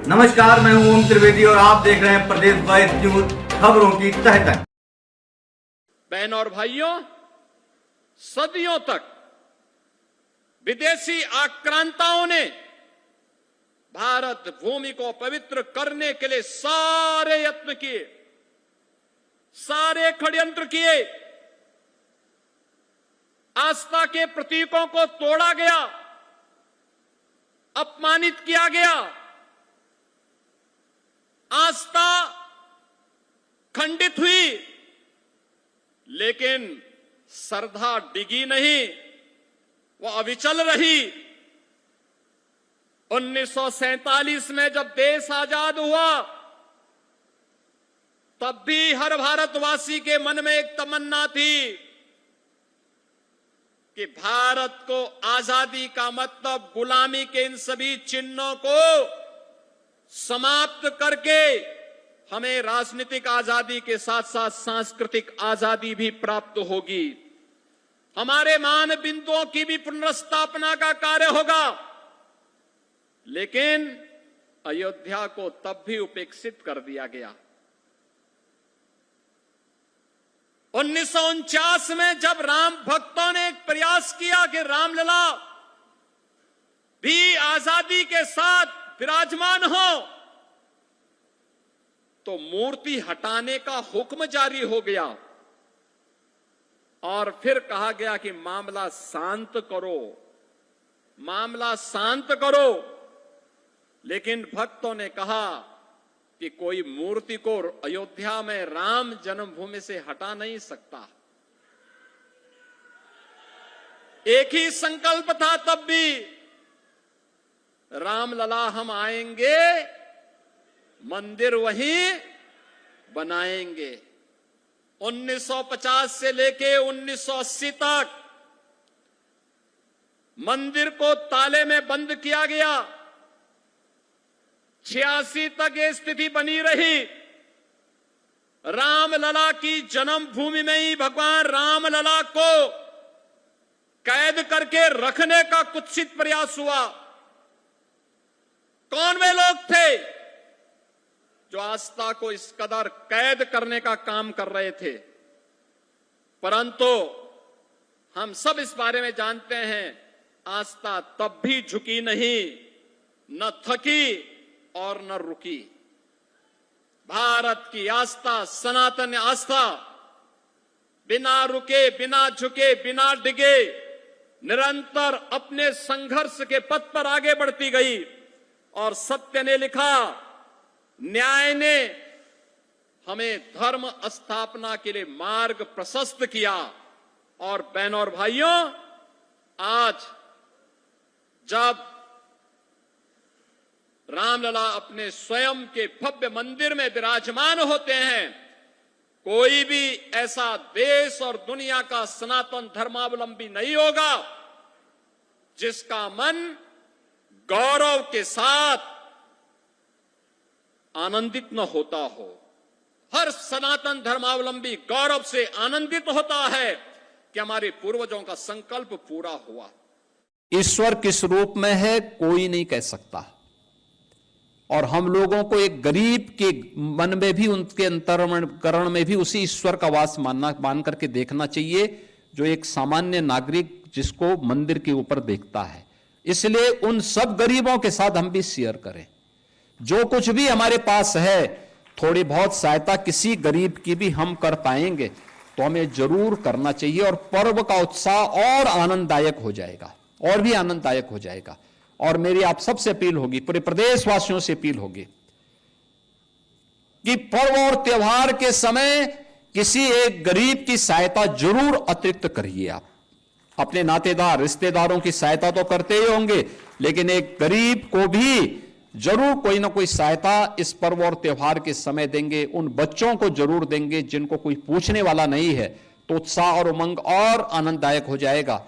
नमस्कार, मैं हूं ओम त्रिवेदी और आप देख रहे हैं प्रदेश 22 न्यूज, खबरों की तह तक। बहन और भाइयों, सदियों तक विदेशी आक्रांताओं ने भारत भूमि को पवित्र करने के लिए सारे यत्न किए, सारे षड्यंत्र किए। आस्था के प्रतीकों को तोड़ा गया, अपमानित किया गया, आस्था खंडित हुई, लेकिन श्रद्धा डिगी नहीं, वो अविचल रही। 1947 में जब देश आजाद हुआ, तब भी हर भारतवासी के मन में एक तमन्ना थी कि भारत को आजादी का मतलब गुलामी के इन सभी चिन्हों को समाप्त करके हमें राजनीतिक आजादी के साथ साथ सांस्कृतिक आजादी भी प्राप्त होगी, हमारे मान बिंदुओं की भी पुनर्स्थापना का कार्य होगा। लेकिन अयोध्या को तब भी उपेक्षित कर दिया गया। 1949 में जब राम भक्तों ने एक प्रयास किया कि रामलला भी आजादी के साथ विराजमान हो, तो मूर्ति हटाने का हुक्म जारी हो गया और फिर कहा गया कि मामला शांत करो, मामला शांत करो। लेकिन भक्तों ने कहा कि कोई मूर्ति को अयोध्या में राम जन्मभूमि से हटा नहीं सकता। एक ही संकल्प था तब भी, रामलला हम आएंगे, मंदिर वहीं बनाएंगे। 1950 से लेके 1980 तक मंदिर को ताले में बंद किया गया। 86 तक ये स्थिति बनी रही। रामलला की जन्मभूमि में ही भगवान रामलला को कैद करके रखने का कुत्सित प्रयास हुआ। कौन वे लोग थे जो आस्था को इस कदर कैद करने का काम कर रहे थे? परंतु हम सब इस बारे में जानते हैं, आस्था तब भी झुकी नहीं, न थकी और न रुकी। भारत की आस्था, सनातन आस्था बिना रुके, बिना झुके, बिना डिगे निरंतर अपने संघर्ष के पथ पर आगे बढ़ती गई। और सत्य ने लिखा, न्याय ने हमें धर्म स्थापना के लिए मार्ग प्रशस्त किया। और बहनों और भाइयों, आज जब रामलला अपने स्वयं के भव्य मंदिर में विराजमान होते हैं, कोई भी ऐसा देश और दुनिया का सनातन धर्मावलंबी नहीं होगा जिसका मन गौरव के साथ आनंदित न होता हो। हर सनातन धर्मावलंबी गौरव से आनंदित होता है कि हमारे पूर्वजों का संकल्प पूरा हुआ। ईश्वर किस रूप में है कोई नहीं कह सकता, और हम लोगों को एक गरीब के मन में भी, उनके अंतःकरण में भी उसी ईश्वर का वास मान करके देखना चाहिए जो एक सामान्य नागरिक जिसको मंदिर के ऊपर देखता है। इसलिए उन सब गरीबों के साथ हम भी शेयर करें। जो कुछ भी हमारे पास है, थोड़ी बहुत सहायता किसी गरीब की भी हम कर पाएंगे तो हमें जरूर करना चाहिए, और पर्व का उत्साह और आनंददायक हो जाएगा, और भी आनंददायक हो जाएगा। और मेरी आप सबसे अपील होगी, पूरे प्रदेशवासियों से अपील होगी कि पर्व और त्योहार के समय किसी एक गरीब की सहायता जरूर अतिरिक्त करिए। आप अपने नातेदार, रिश्तेदारों की सहायता तो करते ही होंगे, लेकिन एक गरीब को भी जरूर कोई ना कोई सहायता इस पर्व और त्योहार के समय देंगे। उन बच्चों को जरूर देंगे जिनको कोई पूछने वाला नहीं है, तो उत्साह और उमंग और आनंददायक हो जाएगा।